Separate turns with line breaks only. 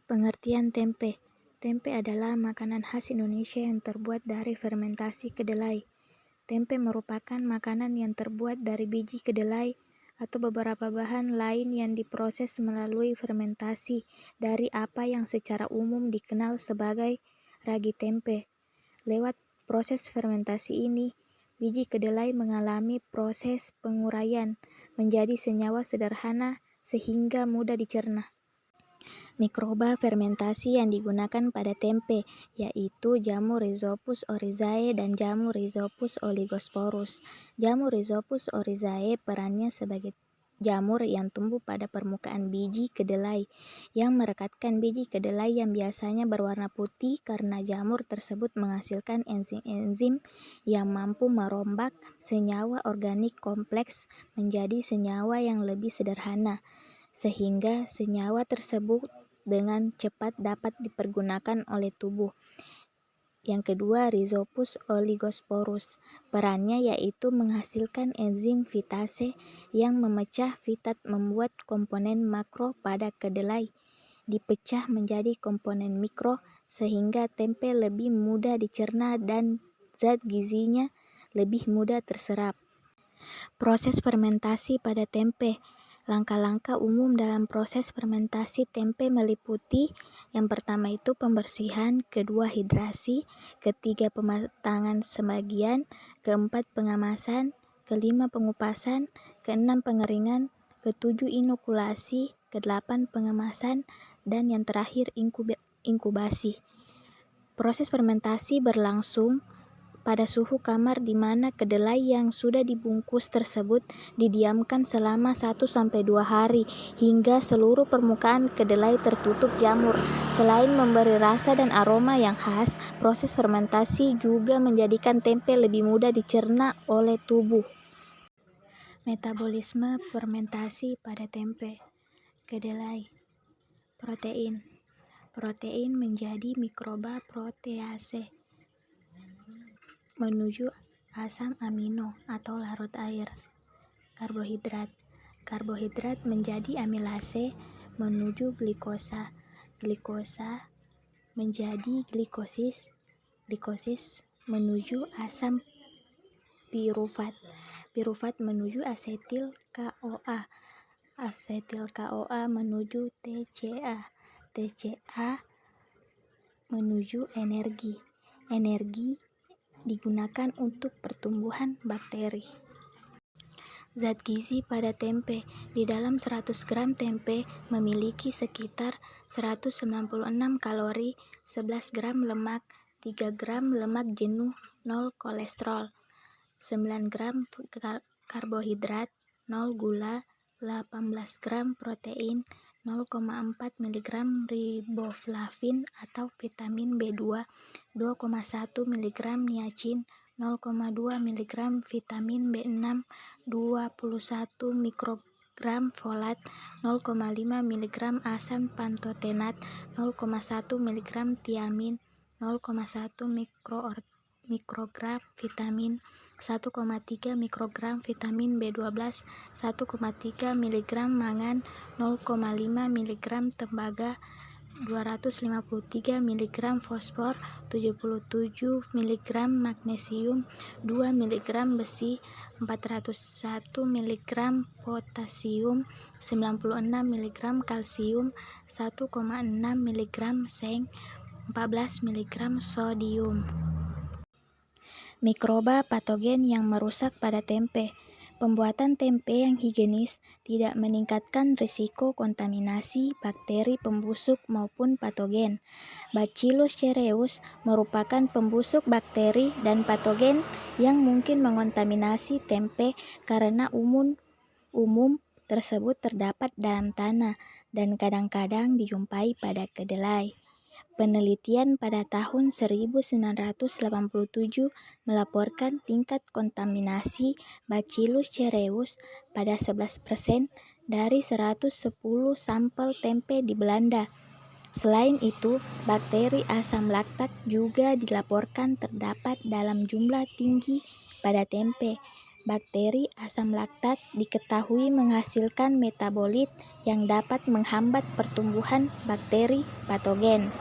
Pengertian tempe. Tempe adalah makanan khas Indonesia yang terbuat dari fermentasi kedelai. Tempe merupakan makanan yang terbuat dari biji kedelai atau beberapa bahan lain yang diproses melalui fermentasi dari apa yang secara umum dikenal sebagai ragi tempe. Lewat proses fermentasi ini, biji kedelai mengalami proses penguraian menjadi senyawa sederhana sehingga mudah dicerna. Mikroba fermentasi yang digunakan pada tempe yaitu jamur Rhizopus oryzae dan jamur Rhizopus oligosporus. Jamur Rhizopus oryzae perannya sebagai jamur yang tumbuh pada permukaan biji kedelai yang merekatkan biji kedelai yang biasanya berwarna putih karena jamur tersebut menghasilkan enzim-enzim yang mampu merombak senyawa organik kompleks menjadi senyawa yang lebih sederhana, sehingga senyawa tersebut dengan cepat dapat dipergunakan oleh tubuh. Yang kedua, Rhizopus oligosporus. Perannya yaitu menghasilkan enzim fitase yang memecah fitat membuat komponen makro pada kedelai dipecah menjadi komponen mikro sehingga tempe lebih mudah dicerna dan zat gizinya lebih mudah terserap. Proses fermentasi pada tempe. Langkah-langkah umum dalam proses fermentasi tempe meliputi yang pertama itu pembersihan, kedua hidrasi, ketiga pematangan sebagian, keempat pengemasan, kelima pengupasan, keenam pengeringan, ketujuh inokulasi, kedelapan pengemasan, dan yang terakhir inkubasi. Proses fermentasi berlangsung pada suhu kamar di mana kedelai yang sudah dibungkus tersebut didiamkan selama 1-2 hari hingga seluruh permukaan kedelai tertutup jamur. Selain memberi rasa dan aroma yang khas, proses fermentasi juga menjadikan tempe lebih mudah dicerna oleh tubuh. Metabolisme fermentasi pada tempe. Kedelai. Protein. Protein menjadi mikroba protease menuju asam amino atau larut air. Karbohidrat. Karbohidrat menjadi amilase menuju glikosa. Glikosa menjadi glikosis. Glikosis menuju asam pirufat. Pirufat menuju asetil CoA. Asetil CoA menuju TCA. TCA menuju energi. Energi digunakan untuk pertumbuhan bakteri. Zat gizi pada tempe. Di dalam 100 gram tempe memiliki sekitar 196 kalori, 11 gram lemak, 3 gram lemak jenuh, 0 kolesterol, 9 gram karbohidrat, 0 gula, 18 gram protein, 0,4 mg riboflavin atau vitamin B2, 2,1 mg niacin, 0,2 mg vitamin B6, 21 mikrogram folat, 0,5 mg asam pantotenat, 0,1 mg tiamin, 0,1 mikrogram vitamin, 1,3 mikrogram vitamin B12, 1,3 mg mangan, 0,5 mg tembaga, 253 mg fosfor, 77 mg magnesium, 2 mg besi, 401 mg potasium, 96 mg kalsium, 1,6 mg seng, 14 mg sodium. Mikroba patogen yang merusak pada tempe. Pembuatan tempe yang higienis tidak meningkatkan risiko kontaminasi bakteri pembusuk maupun patogen. Bacillus cereus merupakan pembusuk bakteri dan patogen yang mungkin mengontaminasi tempe karena umum tersebut terdapat dalam tanah dan kadang-kadang dijumpai pada kedelai. Penelitian pada tahun 1987 melaporkan tingkat kontaminasi Bacillus cereus pada 11% dari 110 sampel tempe di Belanda. Selain itu, bakteri asam laktat juga dilaporkan terdapat dalam jumlah tinggi pada tempe. Bakteri asam laktat diketahui menghasilkan metabolit yang dapat menghambat pertumbuhan bakteri patogen.